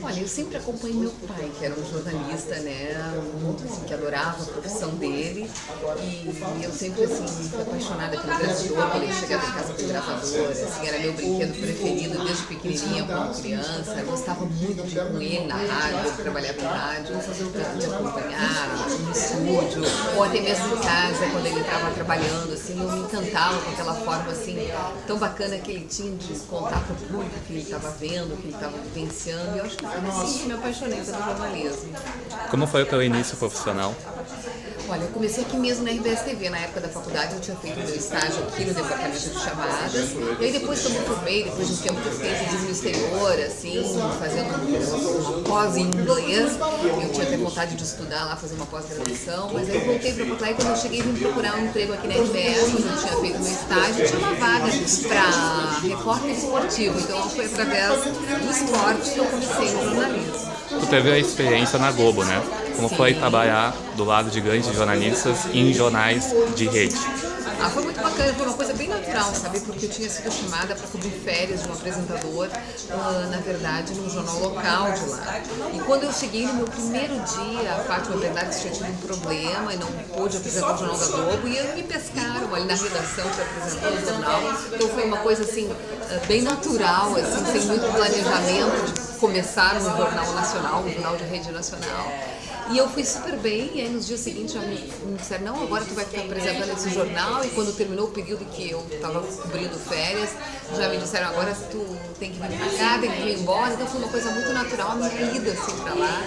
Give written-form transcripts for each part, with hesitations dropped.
Olha, eu sempre acompanhei meu pai, que era um jornalista, né, assim, que adorava a profissão dele, e eu sempre, assim, fui apaixonada pelo gravador. Quando ele chegava em casa com o gravador, assim, era meu brinquedo preferido desde pequenininha, como criança. Eu gostava muito de ir com ele na rádio, eu trabalhava em rádio, de acompanhar no estúdio, ou até mesmo em casa, quando ele estava trabalhando, assim, eu me encantava com aquela forma, assim, tão bacana que ele tinha de contar para o público o que ele estava vendo, o que ele estava vivenciando, e eu acho que foi assim que me apaixonei pelo jornalismo. Como foi o teu início profissional? Olha, eu comecei aqui mesmo na RBS TV. Na época da faculdade eu tinha feito meu estágio aqui no departamento de chamadas. E aí depois que eu me formei, depois de um tempo que eu fiquei no exterior, assim, fazendo uma pós em inglês, eu tinha até vontade de estudar lá, fazer uma pós-graduação, mas aí eu voltei para Porto Alegre. Quando eu cheguei, vim procurar um emprego aqui na RBS, onde eu tinha feito meu estágio, tinha uma vaga para repórter esportivo. Então foi através do esporte que eu comecei no jornalismo. Tu teve a experiência na Globo, né? Como foi trabalhar do lado de grandes jornalistas em jornais de rede? Foi muito bacana, foi uma coisa bem natural, sabe? Porque eu tinha sido chamada para cobrir férias de um apresentador, na verdade, num jornal local de lá. E quando eu cheguei no meu primeiro dia, a Fátima Bernardes tinha tido um problema e não pôde apresentar o Jornal da Globo, e me pescaram ali na redação para apresentar o jornal. Então foi uma coisa, assim, bem natural, assim, sem muito planejamento de começar no Jornal Nacional, um jornal de rede nacional. E eu fui super bem, e aí nos dias seguintes já me disseram, não, agora tu vai ficar apresentando esse jornal, e quando terminou o período que eu estava cobrindo férias, já me disseram, agora tu tem que vir pra cá, tem que vir embora. Então foi uma coisa muito natural, a minha ida assim pra lá.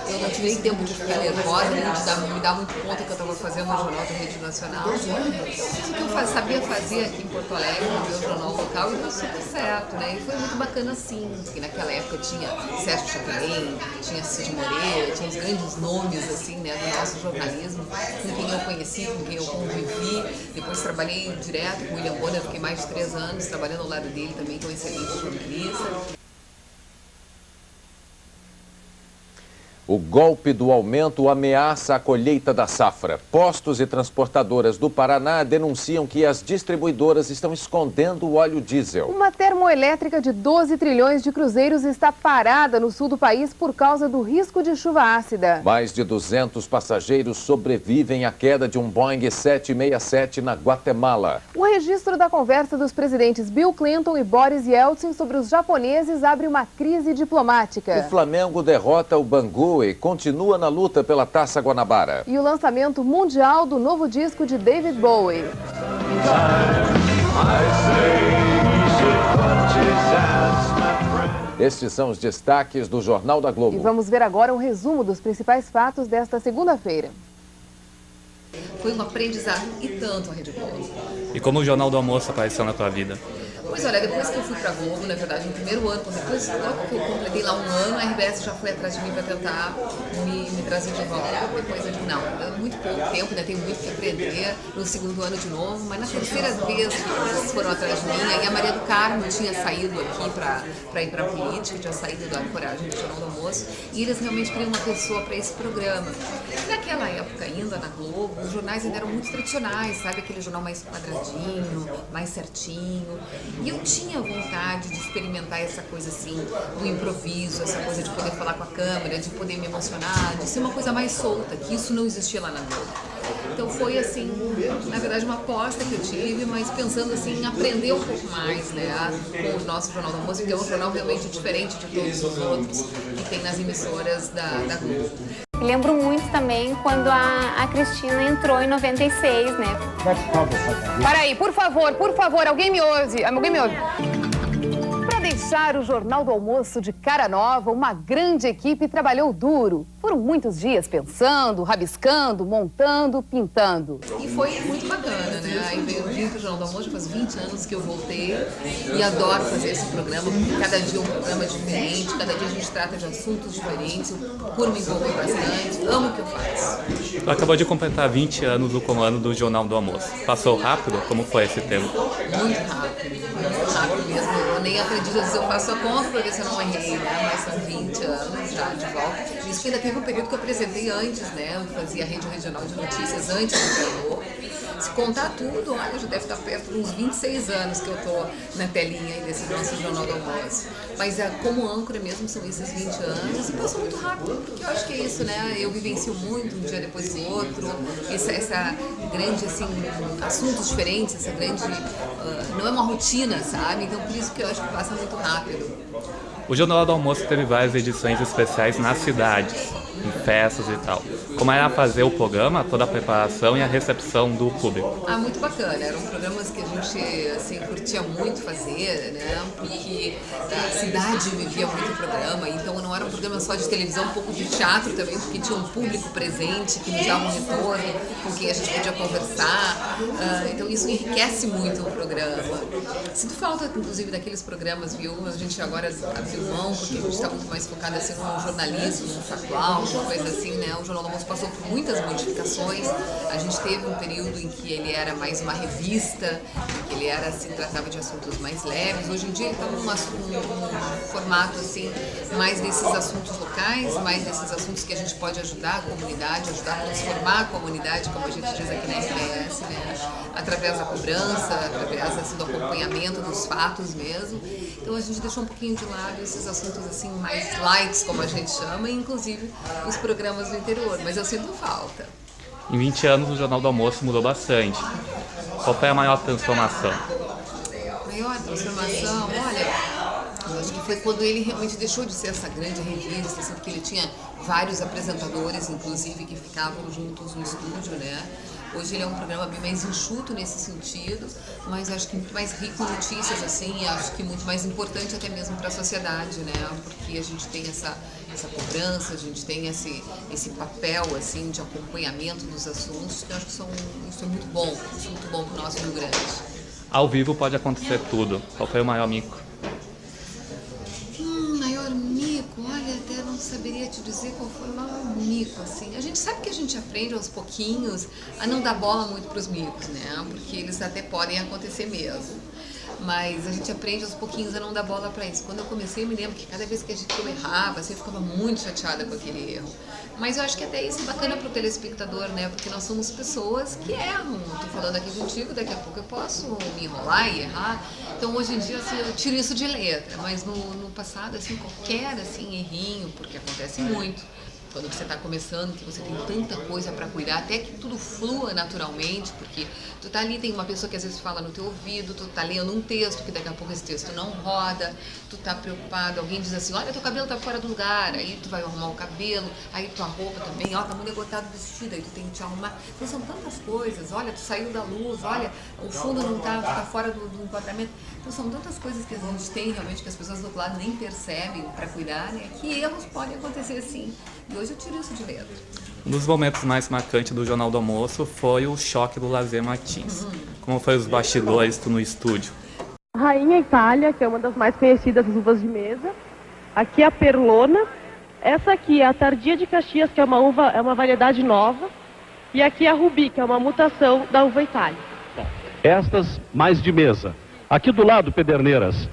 Eu não tive nem tempo de ficar nervosa, nem de me dar muito conta que eu estava fazendo no Jornal de Rede Nacional. Eu fiz o que eu sabia fazer aqui em Porto Alegre, no meu jornal local, e deu super certo, né? E foi muito bacana assim, porque naquela época tinha Sérgio Chapelin, tinha Cid Moreira, tinha os grandes nomes assim, né, do nosso jornalismo, com quem eu conheci, com quem eu convivi. Depois trabalhei direto com o William Bonner, fiquei mais de 3 anos trabalhando ao lado dele também, que é um excelente jornalista. O golpe do aumento ameaça a colheita da safra. Postos e transportadoras do Paraná denunciam que as distribuidoras estão escondendo o óleo diesel. Uma termoelétrica de 12 trilhões de cruzeiros está parada no sul do país por causa do risco de chuva ácida. Mais de 200 passageiros sobrevivem à queda de um Boeing 767 na Guatemala. O registro da conversa dos presidentes Bill Clinton e Boris Yeltsin sobre os japoneses abre uma crise diplomática. O Flamengo derrota o Bangu e continua na luta pela Taça Guanabara. E o lançamento mundial do novo disco de David Bowie. Estes são os destaques do Jornal da Globo. E vamos ver agora um resumo dos principais fatos desta segunda-feira. Foi um aprendizado e tanto a Rede Globo. E como o Jornal do Almoço apareceu na tua vida? Pois olha, depois que eu fui pra Globo, na verdade, no primeiro ano, depois logo que eu completei lá um ano, a RBS já foi atrás de mim para tentar me trazer de volta. Depois eu digo, não, é muito pouco tempo, ainda tenho muito que aprender, no segundo ano de novo, mas na terceira vez que eles foram atrás de mim, aí a Maria do Carmo tinha saído aqui para ir para a política, tinha saído da Coragem do Jornal do Almoço, e eles realmente queriam uma pessoa para esse programa. E naquela época ainda, na Globo, os jornais ainda eram muito tradicionais, sabe? Aquele jornal mais quadradinho, mais certinho. E eu tinha vontade de experimentar essa coisa assim, do improviso, essa coisa de poder falar com a câmera, de poder me emocionar, de ser uma coisa mais solta, que isso não existia lá na Globo. Então foi assim, na verdade uma aposta que eu tive, mas pensando assim em aprender um pouco mais, né, com o nosso Jornal do Almoço, que é um jornal realmente diferente de todos os outros que tem nas emissoras da Globo. Lembro muito também quando a Cristina entrou em 96, né? Para aí, por favor, alguém me ouve. Para deixar o Jornal do Almoço de cara nova, uma grande equipe trabalhou duro. Foram muitos dias pensando, rabiscando, montando, pintando. E foi muito bacana, né? Aí eu vim para o Jornal do Almoço, já faz 20 anos que eu voltei e adoro fazer esse programa, porque cada dia é um programa diferente, cada dia a gente trata de assuntos diferentes, eu procuro me envolver bastante, amo o que eu faço. Tu acabou de completar 20 anos do comando do Jornal do Almoço. Passou rápido? Como foi esse tempo? Muito rápido mesmo. Eu nem acredito se eu faço a conta para ver se eu não errei, né? Mas são 20 anos já de volta. Isso que ainda teve um período que eu apresentei antes, né? Eu fazia a rede regional de notícias antes do Imperador. Se contar tudo, olha, já deve estar perto de uns 26 anos que eu tô na telinha aí desse nosso Jornal do Almoço. Mas como âncora mesmo são esses 20 anos e passou muito rápido, porque eu acho que é isso, né? Eu vivencio muito um dia depois do outro, essa grande, assim, assuntos diferentes, essa grande... não é uma rotina, sabe? Então por isso que eu acho que passa muito rápido. O Jornal do Almoço teve várias edições especiais nas cidades, em festas e tal. Como era fazer o programa, toda a preparação e a recepção do público? Muito bacana. Eram programas que a gente assim, curtia muito fazer, né? Porque a cidade vivia muito o programa, então não era um programa só de televisão, um pouco de teatro também, porque tinha um público presente que nos dava um retorno, com quem a gente podia conversar. Então isso enriquece muito o programa. Sinto falta, inclusive, daqueles programas, viu? A gente agora abriu mão, porque a gente está muito mais focado assim, no jornalismo, no factual, uma coisa assim, né? O Jornal do Almoço passou por muitas modificações. A gente teve um período em que ele era mais uma revista, que ele era assim, tratava de assuntos mais leves. Hoje em dia ele está num formato assim, mais desses assuntos locais, mais desses assuntos que a gente pode ajudar a comunidade, ajudar a transformar a comunidade, como a gente diz aqui na RBS, né? Através da cobrança, através assim, do acompanhamento dos fatos mesmo. Então a gente deixou um pouquinho de lado esses assuntos assim mais light, como a gente chama, e inclusive os programas do interior, mas eu sinto falta. Em 20 anos o Jornal do Almoço mudou bastante. Qual foi a maior transformação? Maior transformação, olha, eu acho que foi quando ele realmente deixou de ser essa grande revista, assim, porque ele tinha vários apresentadores, inclusive, que ficavam juntos no estúdio, né? Hoje ele é um programa bem mais enxuto nesse sentido, mas acho que muito mais rico em notícias, assim, e acho que muito mais importante até mesmo para a sociedade, né? Porque a gente tem essa cobrança, a gente tem esse papel, assim, de acompanhamento dos assuntos, que eu acho que isso é muito bom para o nosso Rio Grande. Ao vivo pode acontecer tudo. Qual foi o maior mico? Maior mico, olha, até não saberia te dizer qual foi o maior mico, assim. A gente sabe que a gente aprende aos pouquinhos a não dar bola muito para os micos, né? Porque eles até podem acontecer mesmo. Mas a gente aprende aos pouquinhos a não dar bola para isso. Quando eu comecei, eu me lembro que cada vez que eu errava, assim, eu ficava muito chateada com aquele erro. Mas eu acho que até isso é bacana para o telespectador, né? Porque nós somos pessoas que erram. Estou falando aqui contigo, daqui a pouco eu posso me enrolar e errar. Então, hoje em dia, assim, eu tiro isso de letra. Mas no passado, assim, qualquer assim, errinho, porque acontece muito. Quando você está começando, que você tem tanta coisa para cuidar, até que tudo flua naturalmente, porque tu tá ali, tem uma pessoa que às vezes fala no teu ouvido, tu tá lendo um texto, que daqui a pouco esse texto não roda, tu tá preocupado, alguém diz assim, olha, teu cabelo tá fora do lugar, aí tu vai arrumar o cabelo, aí tua roupa também, ó, tá muito degotado o vestido, aí tu tem que te arrumar. Então são tantas coisas, olha, tu saiu da luz, olha, o fundo não tá fora do enquadramento. Então são tantas coisas que a gente tem realmente, que as pessoas do outro lado nem percebem para cuidar, né, que erros podem acontecer sim. E hoje eu tiro isso de letra. Um dos momentos mais marcantes do Jornal do Almoço foi o choque do Lazer Martins. Como foi os bastidores no estúdio? Rainha Itália, que é uma das mais conhecidas uvas de mesa. Aqui a Perlona. Essa aqui é a Tardia de Caxias, que é uma uva, é uma variedade nova. E aqui a Rubi, que é uma mutação da uva Itália. Estas mais de mesa. Aqui do lado, Pederneiras.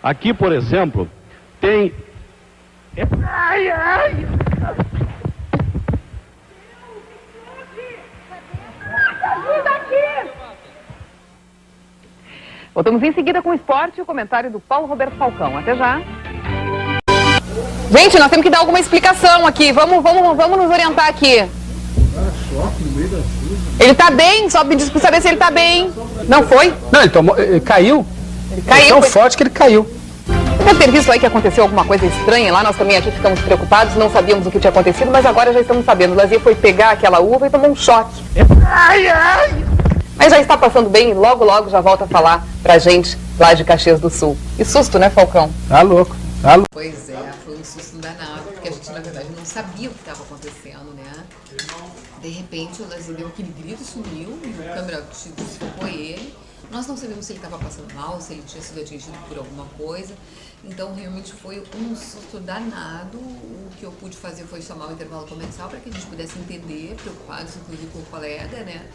Aqui, por exemplo, tem... Ai, ai! Voltamos em seguida com o esporte e o comentário do Paulo Roberto Falcão. Até já. Gente, nós temos que dar alguma explicação aqui. Vamos nos orientar aqui. Ele tá bem, só me diz pra saber se ele tá bem. Não foi? Não, ele caiu. Ele caiu. Tão forte que ele caiu. Você deve ter visto aí que aconteceu alguma coisa estranha lá, nós também aqui ficamos preocupados, não sabíamos o que tinha acontecido, mas agora já estamos sabendo. O Lazier foi pegar aquela uva e tomou um choque. Ai, ai! Mas já está passando bem e logo já volta a falar pra gente lá de Caxias do Sul. Que susto, né, Falcão? Tá louco, tá louco. Pois é, foi um susto danado, porque a gente, na verdade, não sabia o que estava acontecendo, né? De repente, o Lazier deu aquele grito, sumiu, e o câmera desfocou ele. Nós não sabemos se ele estava passando mal, se ele tinha sido atingido por alguma coisa. Então, realmente foi um susto danado. O que eu pude fazer foi chamar o intervalo comercial para que a gente pudesse entender, preocupados, inclusive com o colega, né?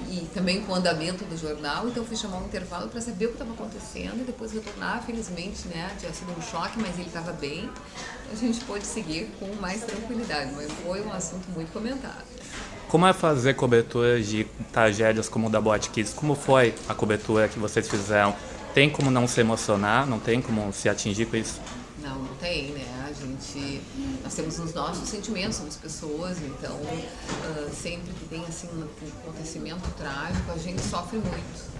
E também com o andamento do jornal. Então, fui chamar um intervalo para saber o que estava acontecendo e depois retornar. Felizmente, né? Tinha sido um choque, mas ele estava bem. a gente pôde seguir com mais tranquilidade, mas foi um assunto muito comentado. Como é fazer cobertura de tragédias como o da Boate Kids? Como foi a cobertura que vocês fizeram? Tem como não se emocionar? Não tem como se atingir com isso? Não tem, né? Nós temos os nossos sentimentos, somos pessoas, então sempre que tem assim um acontecimento trágico, a gente sofre muito.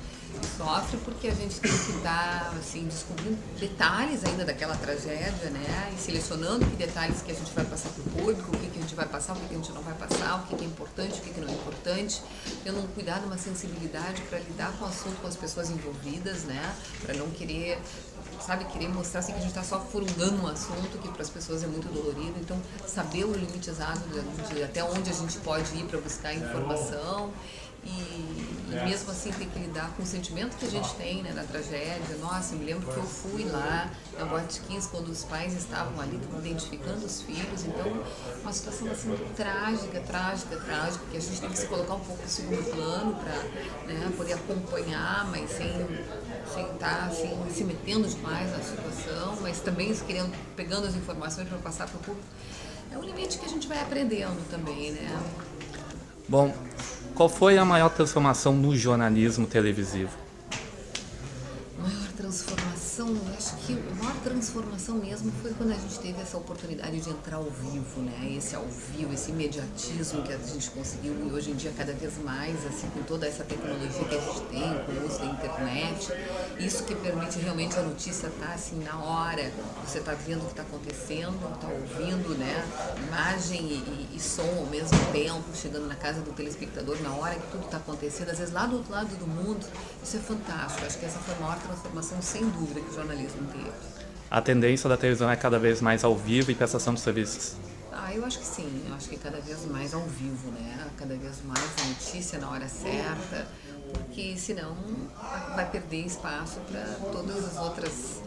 Sofre porque a gente tem que estar assim, descobrindo detalhes ainda daquela tragédia, né? E selecionando que detalhes que a gente vai passar para o público, o que a gente vai passar, o que a gente não vai passar, o que é importante, o que não é importante, tendo um cuidado, uma sensibilidade para lidar com o assunto, com as pessoas envolvidas, né? Para não querer, querer mostrar assim, que a gente está só furungando um assunto que para as pessoas é muito dolorido. Então, saber o limite exato de até onde a gente pode ir para buscar informação. E mesmo assim tem que lidar com o sentimento que a gente tem, né, da tragédia. Nossa, eu me lembro que eu fui lá na Boate Kids quando os pais estavam ali identificando os filhos. Então, uma situação assim trágica, que a gente tem que se colocar um pouco no segundo plano para, né, poder acompanhar, mas sem estar assim, se metendo demais na situação, mas também pegando as informações para passar para o público. É um limite que a gente vai aprendendo também, né? Bom, qual foi a maior transformação no jornalismo televisivo? Maior transformação, eu acho que a maior transformação mesmo foi quando a gente teve essa oportunidade de entrar ao vivo, né? Esse ao vivo, esse imediatismo que a gente conseguiu e hoje em dia cada vez mais, assim, com toda essa tecnologia que a gente tem, com o uso da internet, isso que permite realmente a notícia estar assim na hora, você está vendo o que está acontecendo, está ouvindo, né? Imagem e som ao mesmo tempo, chegando na casa do telespectador na hora que tudo está acontecendo, às vezes lá do outro lado do mundo, isso é fantástico. Acho que essa foi a maior transformação, sem dúvida, que o jornalismo teve. A tendência da televisão é cada vez mais ao vivo e prestação de serviços? Eu acho que sim. Eu acho que cada vez mais ao vivo, né? Cada vez mais a notícia na hora certa, porque senão vai perder espaço para todas as outras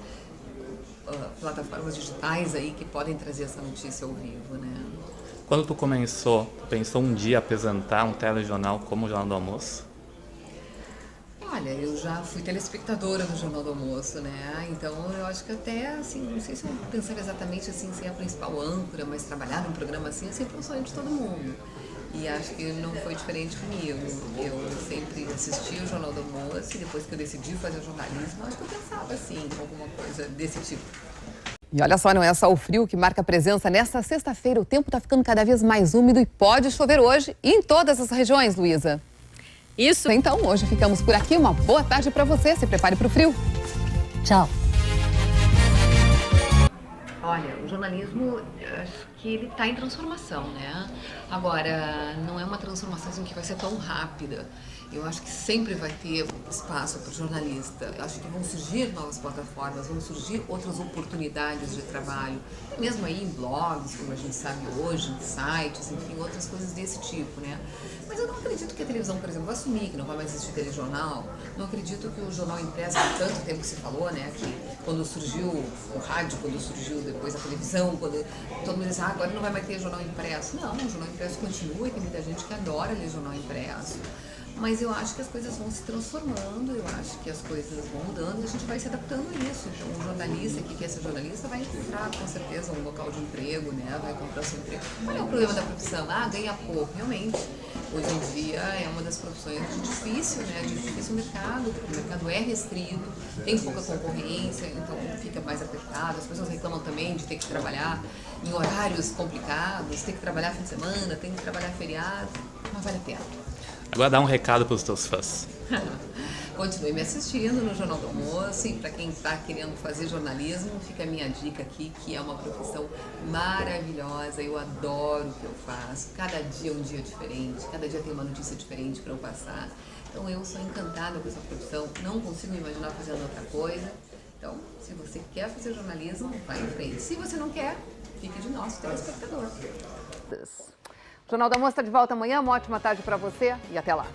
plataformas digitais aí que podem trazer essa notícia ao vivo, né? Quando tu começou, tu pensou um dia apresentar um telejornal como o Jornal do Almoço? Olha, eu já fui telespectadora do Jornal do Almoço, né? Então eu acho que até, assim, não sei se eu pensava exatamente assim, ser a principal âncora, mas trabalhar num programa assim é sempre um sonho de todo mundo. E acho que não foi diferente comigo. Eu sempre assisti o Jornal do Almoço e depois que eu decidi fazer jornalismo, acho que eu pensava assim, em alguma coisa desse tipo. E olha só, não é só o frio que marca a presença nesta sexta-feira. O tempo está ficando cada vez mais úmido e pode chover hoje e em todas as regiões, Luísa. Isso. Então, hoje ficamos por aqui. Uma boa tarde para você. Se prepare para o frio. Tchau. Olha, o jornalismo, acho que ele está em transformação, né? Agora, não é uma transformação assim, que vai ser tão rápida. Eu acho que sempre vai ter espaço para o jornalista. Eu acho que vão surgir novas plataformas, vão surgir outras oportunidades de trabalho. Mesmo aí em blogs, como a gente sabe hoje, em sites, enfim, outras coisas desse tipo, né? Mas eu não acredito que a televisão, por exemplo, vai assumir que não vai mais existir telejornal. Não acredito que o jornal impresso, há tanto tempo que se falou, né? Que quando surgiu o rádio, quando surgiu depois a televisão, quando todo mundo diz, agora não vai mais ter jornal impresso. Não, o jornal impresso continua e tem muita gente que adora ler jornal impresso. Mas eu acho que as coisas vão se transformando, eu acho que as coisas vão mudando e a gente vai se adaptando a isso. Então, um jornalista que quer ser jornalista vai encontrar, com certeza, um local de emprego, né? Vai encontrar seu emprego. Qual é o problema da profissão? Ganha pouco, realmente. Hoje em dia é uma das profissões de difícil, né? De difícil mercado, porque o mercado é restrito, tem pouca concorrência, então fica mais apertado. As pessoas reclamam também de ter que trabalhar em horários complicados, ter que trabalhar fim de semana, ter que trabalhar feriado, mas vale a pena. Agora dá um recado para os teus fãs. Continue me assistindo no Jornal do Almoço e para quem está querendo fazer jornalismo, fica a minha dica aqui, que é uma profissão maravilhosa, eu adoro o que eu faço, cada dia é um dia diferente, cada dia tem uma notícia diferente para eu passar, então eu sou encantada com essa profissão, não consigo me imaginar fazendo outra coisa, então se você quer fazer jornalismo, vai em frente, se você não quer, fique de nosso telespectador. O Jornal do Almoço está de volta amanhã, uma ótima tarde para você e até lá.